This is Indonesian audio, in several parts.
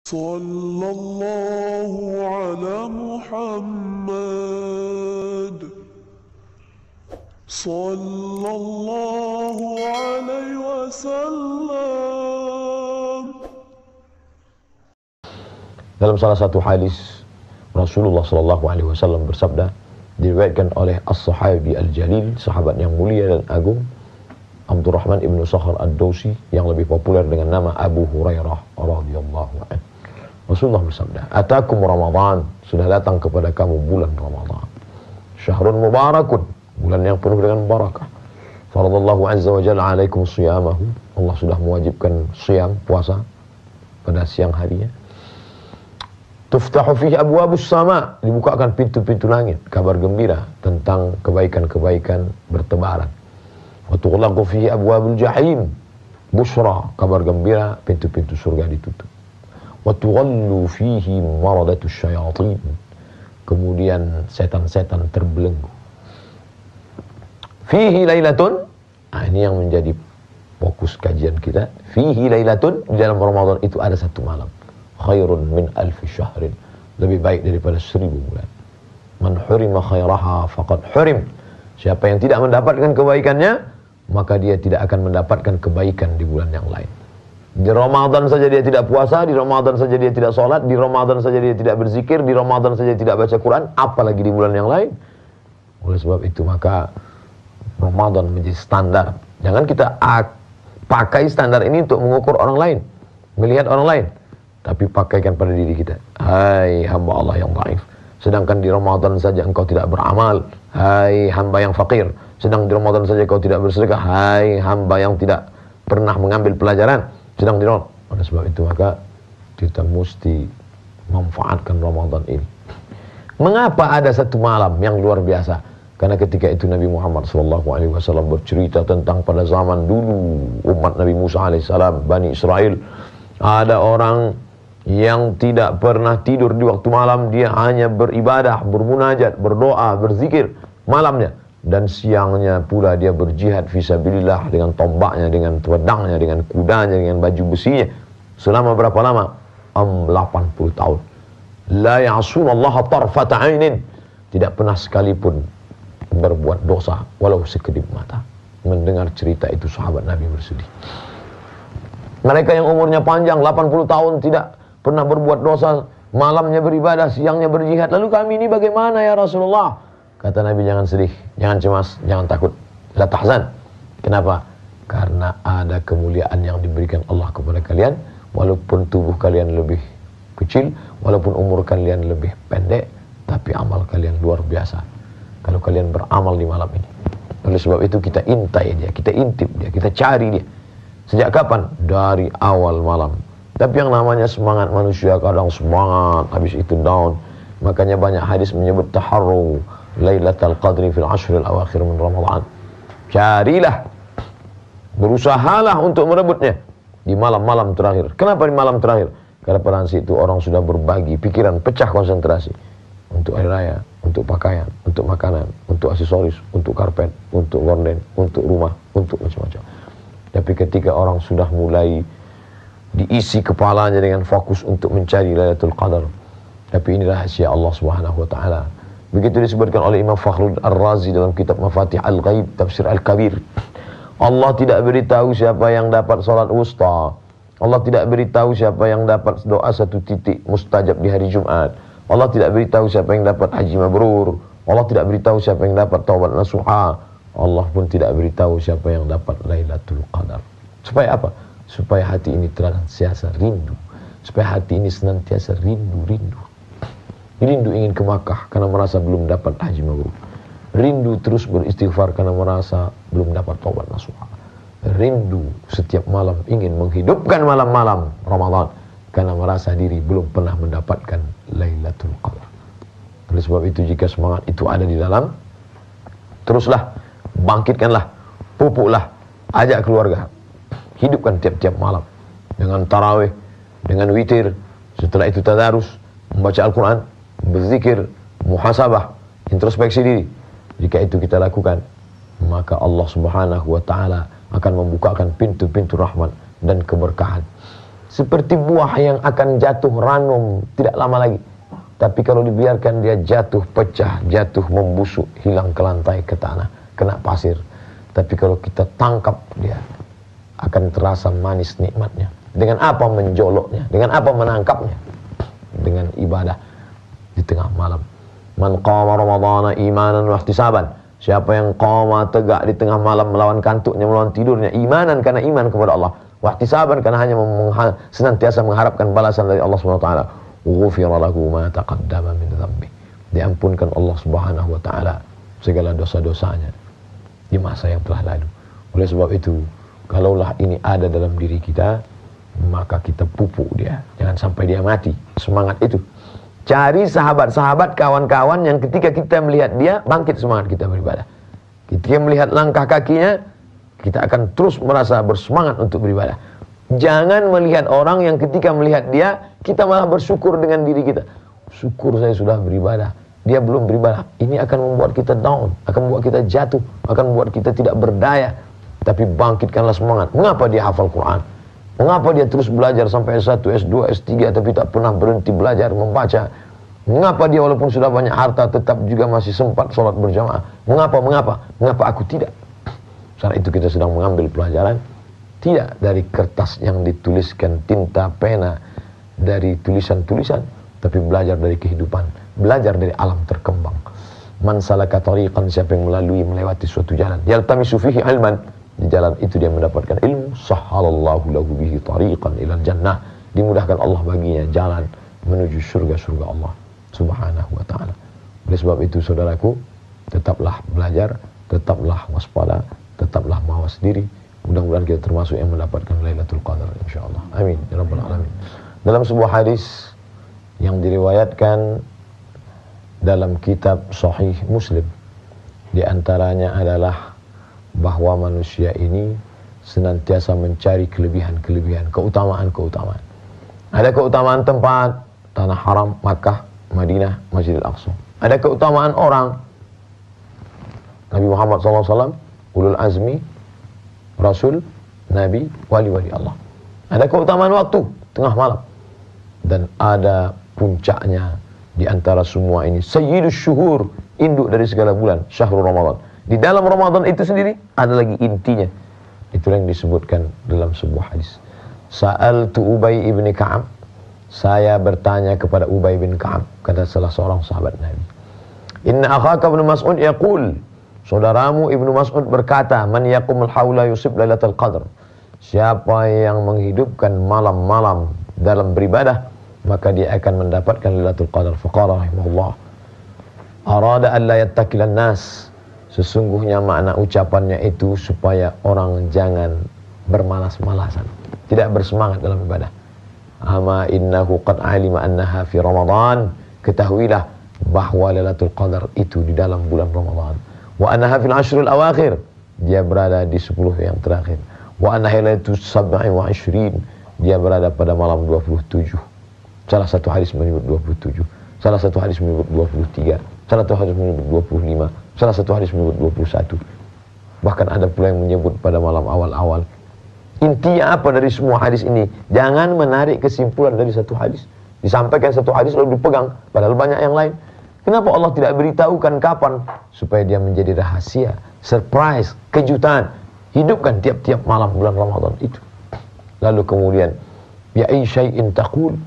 Sallallahu ala Muhammad Sallallahu alaihi wasallam. Dalam salah satu hadis Rasulullah Sallallahu alaihi wasallam bersabda, diriwayatkan oleh As-Sahabi Al-Jalil, sahabat yang mulia dan agung, Abdurrahman ibnu Sakhar Ad-Dawsi, yang lebih populer dengan nama Abu Hurairah radhiyallahu anhu. Rasulullah bersabda, "Atakum Ramadan, sudah datang kepada kamu bulan Ramadan. Syahrun mubarakun, bulan yang penuh dengan barakah. Faradallahu azza wa jalla alaikum siyamahu, Allah sudah mewajibkan siyam, puasa pada siang harinya. Tuftahu fihi abwabus sama, dibukakan pintu-pintu langit, kabar gembira tentang kebaikan-kebaikan bertebaran. Wa tughlaqu fihi abwabul jahim, busra, kabar gembira, pintu-pintu surga ditutup. Wa tughallu fihi maradatus syayatin, kemudian setan-setan terbelenggu. Fihi lailatun, ini yang menjadi fokus kajian kita. Fihi lailatun, di dalam Ramadan itu ada satu malam. Khairun min alfi syahrin, lebih baik daripada 1000 bulan. Man hurima khairaha faqad hurim, siapa yang tidak mendapatkan kebaikannya, maka dia tidak akan mendapatkan kebaikan di bulan yang lain. Di Ramadan saja dia tidak puasa, di Ramadan saja dia tidak sholat, di Ramadan saja dia tidak berzikir, di Ramadan saja tidak baca Quran, apalagi di bulan yang lain. Oleh sebab itu maka Ramadan menjadi standar. Jangan kita pakai standar ini untuk mengukur orang lain, melihat orang lain, tapi pakaikan pada diri kita. Hai hamba Allah yang dhaif, sedangkan di Ramadan saja engkau tidak beramal. Hai hamba yang fakir, sedang di Ramadan saja kau tidak bersedekah. Hai hamba yang tidak pernah mengambil pelajaran, sedang di Ramadan. Oleh sebab itu maka kita mesti memanfaatkan Ramadan ini. Mengapa ada satu malam yang luar biasa? Karena ketika itu Nabi Muhammad SAW bercerita tentang pada zaman dulu umat Nabi Musa alaihissalam, Bani Israel, ada orang yang tidak pernah tidur di waktu malam. Dia hanya beribadah, bermunajat, berdoa, berzikir malamnya, dan siangnya pula dia berjihad fisabilillah dengan tombaknya, dengan pedangnya, dengan kudanya, dengan baju besinya. Selama berapa lama? 80 tahun. La ya'sunallaha tarfata 'ainin, tidak pernah sekalipun berbuat dosa walau sekedip mata. Mendengar cerita itu sahabat Nabi bersedih. Mereka yang umurnya panjang 80 tahun tidak pernah berbuat dosa, malamnya beribadah, siangnya berjihad. Lalu kami ini bagaimana ya Rasulullah? Kata Nabi, jangan sedih, jangan cemas, jangan takut. La tahzan. Kenapa? Karena ada kemuliaan yang diberikan Allah kepada kalian, walaupun tubuh kalian lebih kecil, walaupun umur kalian lebih pendek, tapi amal kalian luar biasa kalau kalian beramal di malam ini. Oleh sebab itu kita intai dia, kita intip dia, kita cari dia. Sejak kapan? Dari awal malam. Tapi yang namanya semangat manusia kadang semangat, habis itu down. Makanya banyak hadis menyebut taharru Lailatul Qadri fil ashril awakhir min Ramadan. Carilah, berusahalah untuk merebutnya di malam-malam terakhir. Kenapa di malam terakhir? Karena pada saat itu orang sudah berbagi pikiran, pecah konsentrasi untuk hari raya, untuk pakaian, untuk makanan, untuk aksesoris, untuk karpet, untuk gorden, untuk rumah, untuk macam-macam. Tapi ketika orang sudah mulai diisi kepalanya dengan fokus untuk mencari Lailatul Qadar, tapi ini rahasia Allah Subhanahu wa taala. Begitu disebutkan oleh Imam Fakhruddin Ar-Razi dalam kitab Mafatih Al-Ghaib Tafsir Al-Kabir. Allah tidak beritahu siapa yang dapat salat wusta. Allah tidak beritahu siapa yang dapat doa 1 titik mustajab di hari Jumat. Allah tidak beritahu siapa yang dapat haji mabrur. Allah tidak beritahu siapa yang dapat taubat nasuha. Allah pun tidak beritahu siapa yang dapat Lailatul Qadar. Supaya apa? Supaya hati ini senantiasa rindu. Supaya hati ini senantiasa rindu. Rindu ingin ke Makkah karena merasa belum dapat haji mabrur. Rindu terus beristighfar karena merasa belum dapat taubat nasuha. Rindu setiap malam ingin menghidupkan malam-malam Ramadan karena merasa diri belum pernah mendapatkan Lailatul Qadar. Oleh sebab itu jika semangat itu ada di dalam, teruslah, bangkitkanlah, pupuklah, ajak keluarga, hidupkan tiap-tiap malam dengan tarawih, dengan witir, setelah itu tadarus, membaca Al-Quran, berzikir, muhasabah, introspeksi diri. Jika itu kita lakukan, maka Allah Subhanahu wa taala akan membukakan pintu-pintu rahmat dan keberkahan. seperti buah yang akan jatuh ranum tidak lama lagi. Tapi kalau dibiarkan dia jatuh, pecah, jatuh, membusuk, hilang ke lantai, ke tanah, kena pasir. Tapi kalau kita tangkap dia, akan terasa manis nikmatnya. Dengan apa menjoloknya? Dengan apa menangkapnya? Dengan ibadah di tengah malam. Man qama ramadhana imanan wa ihtisaban. Siapa yang qama tegak di tengah malam melawan kantuknya, melawan tidurnya, imanan karena iman kepada Allah, wa ihtisaban karena hanya senantiasa mengharapkan balasan dari Allah Subhanahu wa taala. Ghufira lahu ma taqaddama min dhanbi. Diampunkan Allah Subhanahu wa taala segala dosa-dosanya di masa yang telah lalu. Oleh sebab itu, kalaulah ini ada dalam diri kita, maka kita pupuk dia. Jangan sampai dia mati. Semangat itu. Cari sahabat-sahabat, kawan-kawan yang ketika kita melihat dia, bangkit semangat kita beribadah. Ketika melihat langkah kakinya, kita akan terus merasa bersemangat untuk beribadah. Jangan melihat orang yang ketika melihat dia, kita malah bersyukur dengan diri kita. Syukur saya sudah beribadah, dia belum beribadah. Ini akan membuat kita down, akan membuat kita jatuh, akan membuat kita tidak berdaya. Tapi bangkitkanlah semangat. Mengapa dia hafal Quran? Mengapa dia terus belajar sampai S1, S2, S3 tapi tak pernah berhenti belajar, membaca? Mengapa dia walaupun sudah banyak harta tetap juga masih sempat sholat berjamaah? Mengapa aku tidak? Saat itu kita sedang mengambil pelajaran tidak dari kertas yang dituliskan tinta pena, dari tulisan-tulisan, tapi belajar dari kehidupan, belajar dari alam terkembang. Man salaka tariqan, siapa yang melewati suatu jalan, yaltamisu fihi ilman, di jalan itu dia mendapatkan ilmu, sahhalallahu lahu bihi tariqan ilal jannah, dimudahkan Allah baginya jalan menuju surga-surga Allah Subhanahu wa taala. Oleh sebab itu saudaraku, tetaplah belajar, tetaplah waspada, tetaplah mawas diri. Mudah-mudahan kita termasuk yang mendapatkan Lailatul Qadar insyaallah. Amin ya rabbal alamin. Dalam sebuah hadis yang diriwayatkan dalam kitab Sahih Muslim, di antaranya adalah bahwa manusia ini senantiasa mencari kelebihan-kelebihan, keutamaan-keutamaan. Ada keutamaan tempat, tanah haram, Makkah, Madinah, Masjidil Aqsa. Ada keutamaan orang, Nabi Muhammad SAW, ulul azmi, Rasul, Nabi, wali-wali Allah. Ada keutamaan waktu, tengah malam. Dan ada puncaknya di antara semua ini, Sayyidus Syuhur, induk dari segala bulan, Syahrul Ramadan. Di dalam Ramadan itu sendiri ada lagi intinya. Itulah yang disebutkan dalam sebuah hadis. Sa'altu Ubay ibn Ka'ab, saya bertanya kepada Ubay bin Ka'ab, kata salah seorang sahabat Nabi. Inna akhaka ibn Mas'ud yaqul, saudaramu Ibnu Mas'ud berkata, man yaqumul haula yusib lailatul qadr. Siapa yang menghidupkan malam-malam dalam beribadah, maka dia akan mendapatkan Lailatul Qadar. Faqala rahimahullah, arada an la yattakilan nas. Sesungguhnya makna ucapannya itu supaya orang jangan bermalas-malasan, tidak bersemangat dalam ibadah. Ama innahu qad alima annaha fi Ramadan. Ketahuilah bahwa Lailatul Qadar itu di dalam bulan Ramadan. Wa annaha fil ashril awakhir, dia berada di 10 yang terakhir. Wa annaha lailatul 27, dia berada pada malam 27. Salah satu hadis menyebut 27, salah satu hadis menyebut 23, salah satu hadis menyebut 25, salah satu hadis menyebut 21. Bahkan ada pula yang menyebut pada malam awal-awal. Intinya apa dari semua hadis ini? Jangan menarik kesimpulan dari satu hadis. Disampaikan satu hadis lalu dipegang, padahal banyak yang lain. Kenapa Allah tidak beritahukan kapan? Supaya dia menjadi rahasia, surprise, kejutan. Hidupkan tiap-tiap malam bulan Ramadan itu. Lalu kemudian, ya ay syai'in taqul,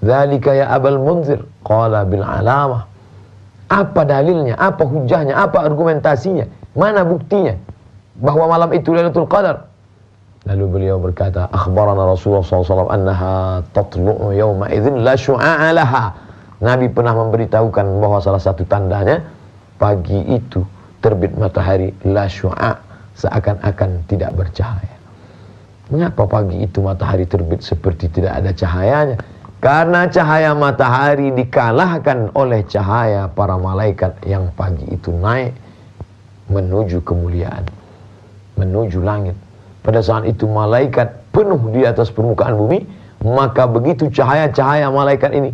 dzalika ya Abul Munzir, qala bil alamah. Apa dalilnya? Apa hujahnya? Apa argumentasinya? Mana buktinya bahwa malam itu Lailatul Qadar? Lalu beliau berkata, akhbarana Rasulullah SAW annaha tatlu'u yawma idzin la syu'a'a laha. Nabi pernah memberitahukan bahwa salah satu tandanya pagi itu terbit matahari la syu'a, seakan-akan tidak bercahaya. Mengapa pagi itu matahari terbit seperti tidak ada cahayanya? Karena cahaya matahari dikalahkan oleh cahaya para malaikat yang pagi itu naik menuju kemuliaan, menuju langit. Pada saat itu malaikat penuh di atas permukaan bumi, maka begitu cahaya-cahaya malaikat ini,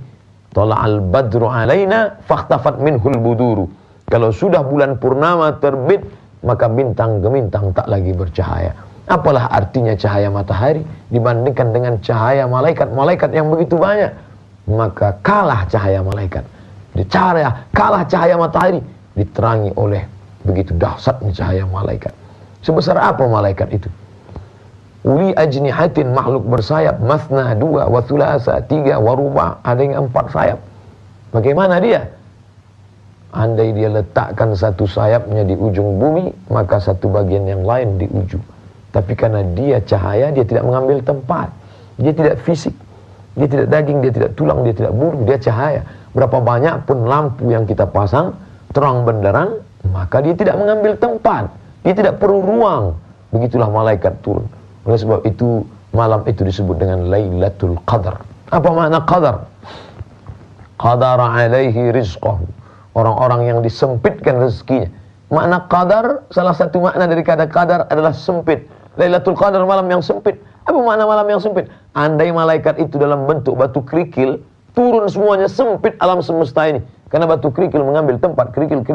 tala'al badru alaina fakhtafat minhul buduru. Kalau sudah bulan purnama terbit, maka bintang gemintang tak lagi bercahaya. Apalah artinya cahaya matahari dibandingkan dengan cahaya malaikat-malaikat yang begitu banyak? Maka kalah cahaya malaikat. Kalah cahaya matahari diterangi oleh begitu dahsyatnya cahaya malaikat. Sebesar apa malaikat itu? Uli ajnihatin, makhluk bersayap, masna, 2, wa thulasa, 3, wa ruba', ada yang 4 sayap. Bagaimana dia? Andai dia letakkan satu sayapnya di ujung bumi, maka satu bagian yang lain di ujung. Tapi karena dia cahaya, dia tidak mengambil tempat. Dia tidak fisik. Dia tidak daging, dia tidak tulang, dia tidak bulu, dia cahaya. Berapa banyak pun lampu yang kita pasang, terang benderang, maka dia tidak mengambil tempat. Dia tidak perlu ruang. Begitulah malaikat turun. Oleh sebab itu, malam itu disebut dengan Lailatul Qadar. Apa makna qadar? Qadara alaihi rizqahu. Orang-orang yang disempitkan rezekinya. Makna qadar, salah satu makna dari kata qadar adalah sempit. Lailatul Qadar, malam yang sempit. Apa makna malam yang sempit? Andai malaikat itu dalam bentuk batu kerikil, turun semuanya, sempit alam semesta ini. Karena batu kerikil mengambil tempat, kerikil.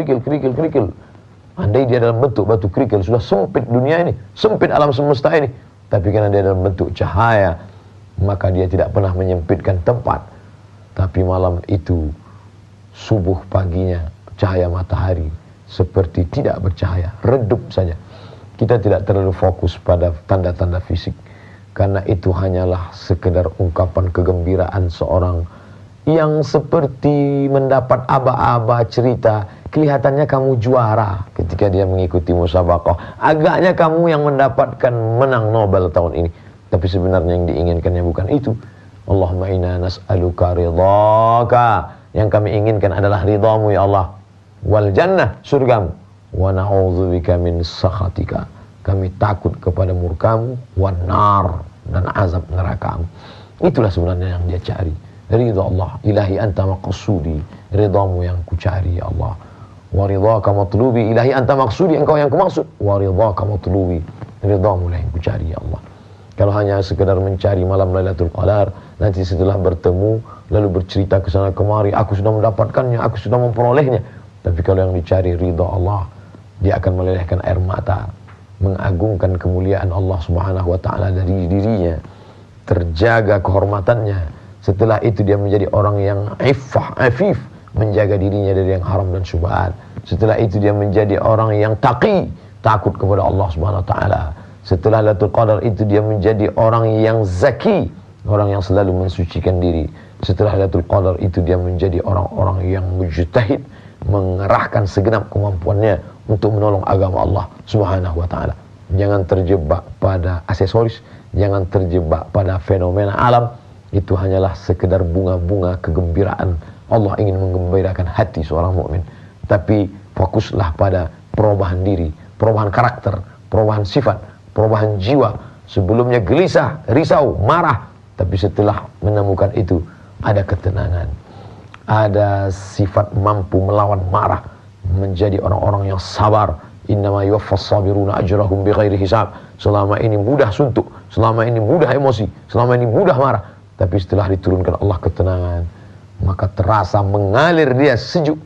Andai dia dalam bentuk batu kerikil, sudah sempit dunia ini, sempit alam semesta ini. Tapi karena dia dalam bentuk cahaya, maka dia tidak pernah menyempitkan tempat. Tapi malam itu, subuh paginya, cahaya matahari seperti tidak bercahaya, redup saja. Kita tidak terlalu fokus pada tanda-tanda fisik, karena itu hanyalah sekedar ungkapan kegembiraan seorang yang seperti mendapat aba-aba cerita. Kelihatannya kamu juara ketika dia mengikuti musabaqah. Agaknya kamu yang mendapatkan menang Nobel tahun ini. Tapi sebenarnya yang diinginkannya bukan itu. Allahumma inna nas'aluka ridhaka. Yang kami inginkan adalah ridhamu ya Allah. Wal jannah, surgamu. Wa na'udzubika min sakhatika. Kami takut kepada murkamu. Wan nar, dan azab nerakamu. Itulah sebenarnya yang dia cari. Ridha Allah. Ilahi anta maqsudi. Ridhamu yang kucari ya Allah. Wa ridhaka matlubi. Ilahi anta maqsudi, engkau yang kumaksud. Wa ridhaka matlubi. Ridhamu lah yang kucari ya Allah. Kalau hanya sekedar mencari malam Lailatul Qadar, nanti setelah bertemu lalu bercerita ke sana kemari, aku sudah mendapatkannya, aku sudah memperolehnya. Tapi kalau yang dicari ridha Allah, dia akan melelehkan air mata, mengagungkan kemuliaan Allah Subhanahu wa taala dari dirinya, terjaga kehormatannya. Setelah itu dia menjadi orang yang afif, menjaga dirinya dari yang haram dan syubhat. Setelah itu dia menjadi orang yang taqi, takut kepada Allah Subhanahu wa taala. Setelah Lailatul Qadar itu dia menjadi orang yang zaki, orang yang selalu mensucikan diri. Setelah Lailatul Qadar itu dia menjadi orang-orang yang mujtahid, mengerahkan segenap kemampuannya untuk menolong agama Allah Subhanahu wa taala. Jangan terjebak pada aksesoris, jangan terjebak pada fenomena alam. Itu hanyalah sekedar bunga-bunga kegembiraan. Allah ingin menggembirakan hati seorang mukmin. Tapi fokuslah pada perubahan diri, perubahan karakter, perubahan sifat, perubahan jiwa. Sebelumnya gelisah, risau, marah, tapi setelah menemukan itu ada ketenangan, ada sifat mampu melawan marah, menjadi orang-orang yang sabar. Innama yuwaffas sabiruna ajrahum bighairi hisab. Selama ini mudah suntuk, selama ini mudah emosi, selama ini mudah marah, tapi setelah diturunkan Allah ketenangan, maka terasa mengalir dia sejuk.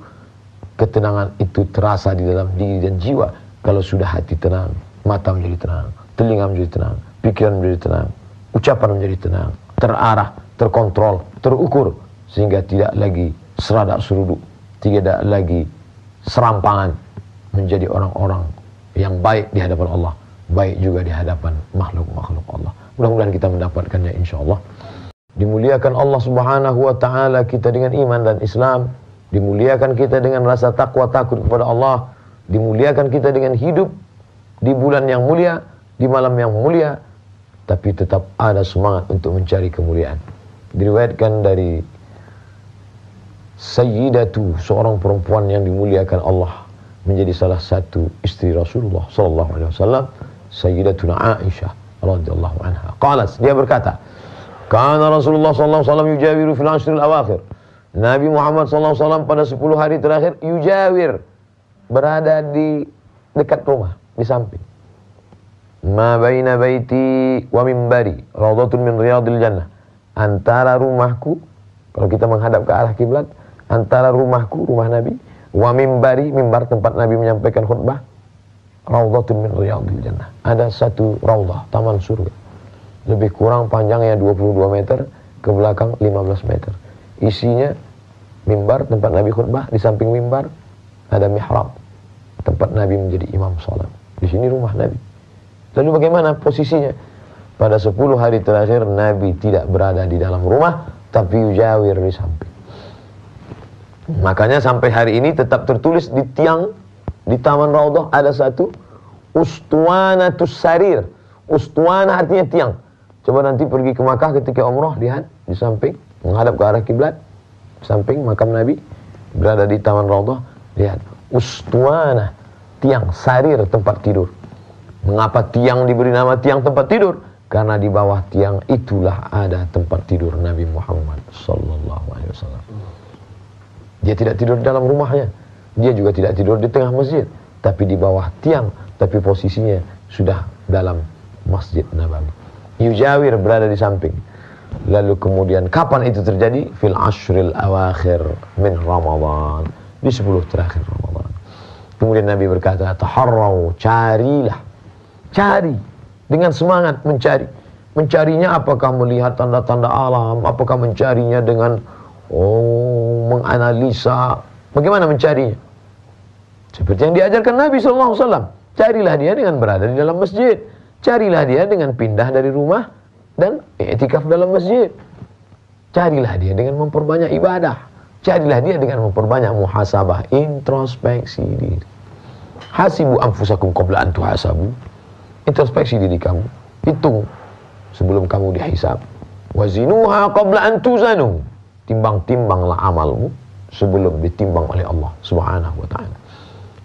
Ketenangan itu terasa di dalam diri dan jiwa. Kalau sudah hati tenang, mata menjadi tenang, telinga menjadi tenang, pikiran menjadi tenang, ucapan menjadi tenang, terarah, terkontrol, terukur, sehingga tidak lagi seradak seruduk, tidak lagi serampangan, menjadi orang-orang yang baik di hadapan Allah, baik juga di hadapan makhluk-makhluk Allah. Mudah-mudahan kita mendapatkannya insyaallah. Dimuliakan Allah Subhanahu wa taala kita dengan iman dan Islam, dimuliakan kita dengan rasa takwa takut kepada Allah, dimuliakan kita dengan hidup di bulan yang mulia, di malam yang mulia, tapi tetap ada semangat untuk mencari kemuliaan. Diriwayatkan dari Sayyidatu, seorang perempuan yang dimuliakan Allah, menjadi salah satu istri Rasulullah sallallahu alaihi wasallam, Sayyidatuna Aisyah radhiyallahu anha. Qalat, dia berkata, kana Rasulullah sallallahu alaihi wasallam yujawiru fil ashril awakhir. Nabi Muhammad sallallahu alaihi wasallam pada 10 hari terakhir yujawir, berada di dekat rumah, di samping. Ma baina baiti wa mimbari raudhatun min riyadil jannah. Antara rumahku, kalau kita menghadap ke arah kiblat, antara rumahku, rumah Nabi, wa mimbari, mimbar tempat Nabi menyampaikan khutbah, raudhatun min riyadil jannah. Ada satu raudhah, taman surga. Lebih kurang panjangnya 22 meter, ke belakang 15 meter. Isinya mimbar, tempat Nabi khutbah, di samping mimbar ada mihrab, tempat Nabi menjadi imam salat. Di sini rumah Nabi. Lalu bagaimana posisinya? Pada 10 hari terakhir Nabi tidak berada di dalam rumah, tapi yujawir di samping. Makanya sampai hari ini tetap tertulis di tiang di Taman Raudhah ada satu ustuanatus sarir. Ustuana artinya tiang. Coba nanti pergi ke Makkah ketika umrah, lihat di samping menghadap ke arah kiblat, samping makam Nabi berada di Taman Raudhah, lihat ustuana, tiang, sarir, tempat tidur. Mengapa tiang diberi nama tiang tempat tidur? Karena di bawah tiang itulah ada tempat tidur Nabi Muhammad sallallahu alaihi wasallam. Dia tidak tidur di dalam rumahnya, dia juga tidak tidur di tengah masjid, tapi di bawah tiang, tapi posisinya sudah dalam Masjid Nabawi. Yujawir, berada di samping. Lalu kemudian kapan itu terjadi? Fil ashril awakhir min Ramadan, di 10 terakhir Ramadan. Kemudian Nabi berkata, taharraw, carilah, cari dengan semangat mencari. Mencarinya apakah melihat tanda-tanda alam, apakah mencarinya dengan menganalisa, bagaimana mencarinya? Seperti yang diajarkan Nabi SAW. Carilah dia dengan berada di dalam masjid. Carilah dia dengan pindah dari rumah dan i'tikaf dalam masjid. Carilah dia dengan memperbanyak ibadah. Carilah dia dengan memperbanyak muhasabah, introspeksi diri. Hasibu anfusakum qabla an tuhasabu. Introspeksi diri kamu. Hitung sebelum kamu dihisab. Wazinuha qabla an tuzanu. Timbang-timbanglah amalmu sebelum ditimbang oleh Allah Subhanahu wa ta'ala.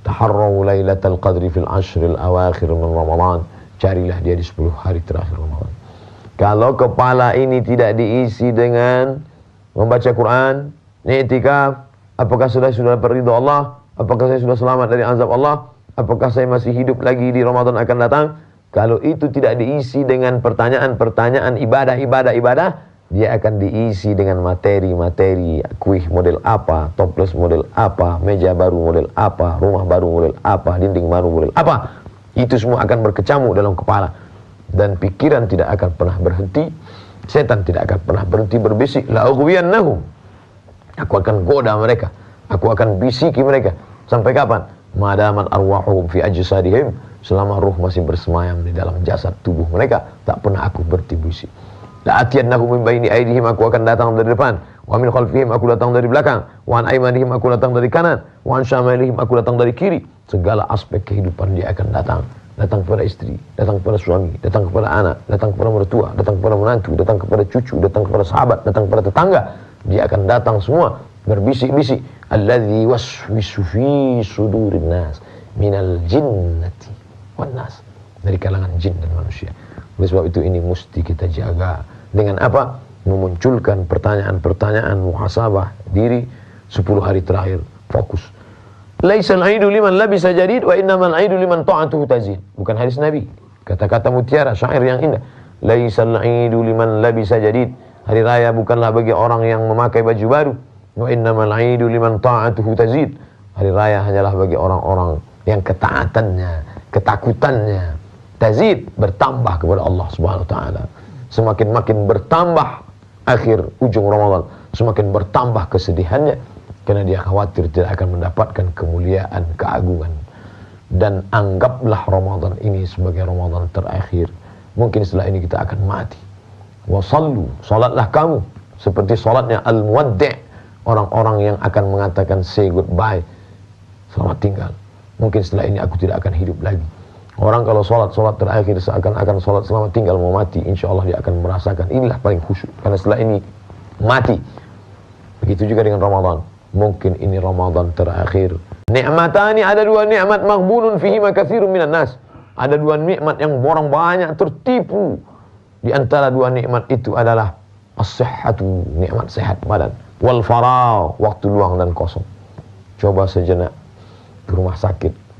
Taharraw lailatul qadri fil ashril awakhir min Ramadan. Carilah dia di 10 hari terakhir Ramadan. Kalau kepala ini tidak diisi dengan membaca Quran, i'tikaf, apakah sudah dapat ridha Allah? Apakah saya sudah selamat dari azab Allah? Apakah saya masih hidup lagi di Ramadan akan datang? Kalau itu tidak diisi dengan pertanyaan-pertanyaan ibadah, dia akan diisi dengan materi-materi, kuih model apa, toples model apa, meja baru model apa, rumah baru model apa, dinding baru model apa. Itu semua akan berkecamuk dalam kepala. Dan pikiran tidak akan pernah berhenti. Setan tidak akan pernah berhenti berbisik. La'ughwiyannahum. Aku akan goda mereka. Aku akan bisiki mereka. Sampai kapan? Madamat arwahuhum fi ajsadihim. Selama ruh masih bersemayam di dalam jasad tubuh mereka, tak pernah aku berhenti bisik. La'atiyannahum min baini aydihim, aku akan datang dari depan. Wa min khalfihim, aku datang dari belakang. Wa an aymanihim, aku datang dari kanan. Wa an syamalihim, aku datang dari kiri. Segala aspek kehidupan dia akan datang. Datang kepada istri, datang kepada suami, datang kepada anak, datang kepada mertua, datang kepada menantu, datang kepada cucu, datang kepada sahabat, datang kepada tetangga. Dia akan datang semua berbisik-bisik. Alladzi waswisu fi sudurin nas minal jinnati wan nas. Dari kalangan jin dan manusia. Oleh sebab itu ini mesti kita jaga. Dengan apa? Memunculkan pertanyaan-pertanyaan muhasabah diri 10 hari terakhir. Fokus. Laisal aidu liman labisa jadid wa innamal aidu liman ta'atuhu tazid. Bukan hadis Nabi. Kata-kata mutiara, syair yang indah. Laisal aidu liman labisa jadid. Hari raya bukanlah bagi orang yang memakai baju baru. Wa innamal aidu liman ta'atuhu tazid. Hari raya hanyalah bagi orang-orang yang ketaatannya, ketakutannya tazid, bertambah kepada Allah Subhanahu wa taala. Semakin bertambah akhir ujung Ramadan, semakin bertambah kesedihannya karena dia khawatir tidak akan mendapatkan kemuliaan, keagungan. Dan anggaplah Ramadan ini sebagai Ramadan terakhir. Mungkin setelah ini kita akan mati. Wa sallu, salatlah kamu seperti salatnya al-muwaddi', orang-orang yang akan mengatakan say goodbye, selamat tinggal. Mungkin setelah ini aku tidak akan hidup lagi. Orang kalau sholat terakhir seakan-akan sholat selamat tinggal mau mati, insya Allah dia akan merasakan inilah paling khusyuk. Karena setelah ini mati. Begitu juga dengan Ramadan. Mungkin ini Ramadan terakhir. Ni'matani, ada 2 nikmat maghbunun fihima katsirun minan nas. Ada 2 nikmat yang orang banyak tertipu. Di antara 2 nikmat itu adalah as-sihhatu, nikmat sehat badan, wal faragh, waktu luang dan kosong. Coba sejenak ke rumah sakit.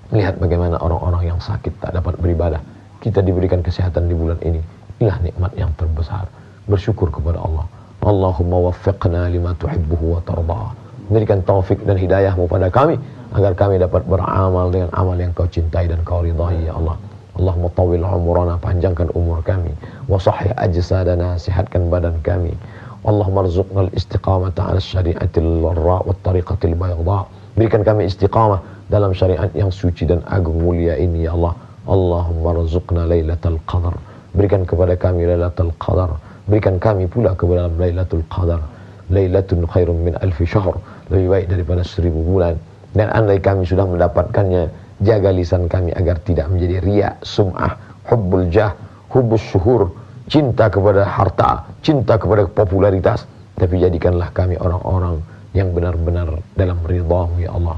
Lihat bagaimana orang-orang yang sakit tak dapat beribadah. Kita diberikan kesehatan di bulan ini. Inilah nikmat yang terbesar. Bersyukur kepada Allah. Allahumma waffiqna lima tuhibbuhu wa tardah. Berikan taufik dan hidayahmu pada kami agar kami dapat beramal dengan amal yang kau cintai dan kau ridhai ya Allah. Allahumma tawil umurana, panjangkan umur kami, wa sahih ajsadana, sihatkan badan kami. Allahumma rzuqnal istiqamata ala syariatil warra wa tariqatil bayda. Berikan kami istiqamah dalam syariat yang suci dan agung mulia ini ya Allah. Allahumma rzuqna lailatul qadar. Berikan kepada kami lailatul qadar. Berikan kami pula kepada lailatul qadar. Lailatun khairun min alfi syahr. Lebih baik daripada 1000 bulan. Dan andai kami sudah mendapatkannya, jaga lisan kami agar tidak menjadi riya, sum'ah, hubbul jah, hubbus syuhur, cinta kepada harta, cinta kepada popularitas. Tapi jadikanlah kami orang-orang yang benar-benar dalam ridhamu ya Allah.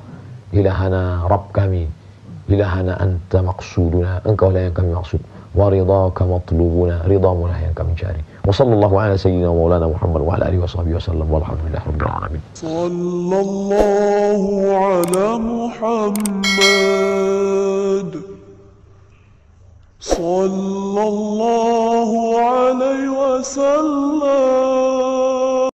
Ilahana, Rabb kami, ilahana anta maqsuduna, engkau lah yang kami maksud. Wa ridhaka matlubuna, ridhamu lah yang kami cari. Wa sallallahu ala sayyidina maulana Muhammad wa ala alihi wa sahbihi wa sallam, walhamdulillahi rabbil alamin. Sallallahu ala Muhammad, sallallahu alaihi wasallam.